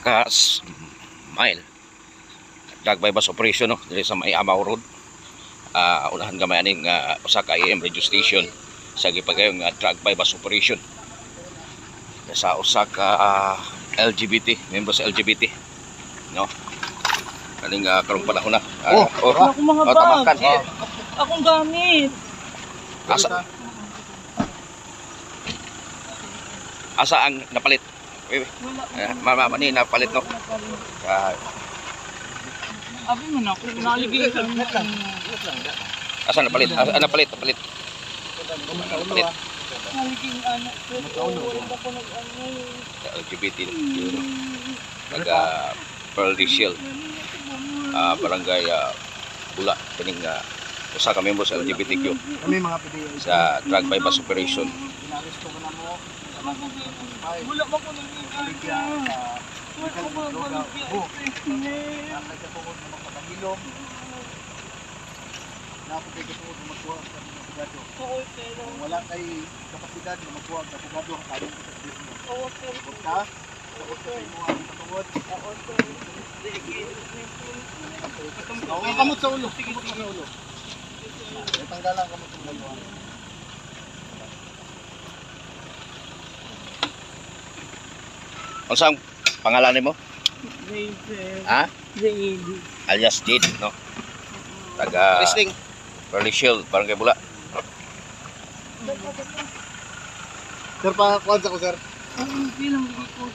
ka mile drug bypass operation no diri sa may Amaw Road. Unahan gamay aning usa ka IM radio station sa gipagayong drug bypass operation sa usa ka LGBT, membro sa LGBT no. Kaning karong panahon na Ako mga bag. tamakan. Akong gamit. Asa ang napalit? Wala. Ni napalit no. Abi man ako naligay sa Asa napalit? Napalit. naligay anak ko. Wala ko nag-ano. LGBT taga Pearl Shield, barangay Bula, kaning usa ka membro sa LGBTQ Kami mga PDA. sa drug bypass operation. Inaresto ko na mo. Wala ba ko nag-ano? Wala ko ba Nakakita po ko ng mga pagkahilom. Nakapagay ko po ng magkuha sa mga abogado. Kung wala kay kapasidad na magkuha sa abogado, ang kaling ko sa dito mo. Huwag ka, huwag ka sa mga patungod. Ang kamot sa ulo. Kamot sa ulo. May tanggalan kamot sa ulo. Unsa ang pangalan nimo? Ha? Baby. Alias Jade no. Taga Pearl Shield, barangay Bula. Sir, pa-kuhan sa ko, sir. Ang bilang dito.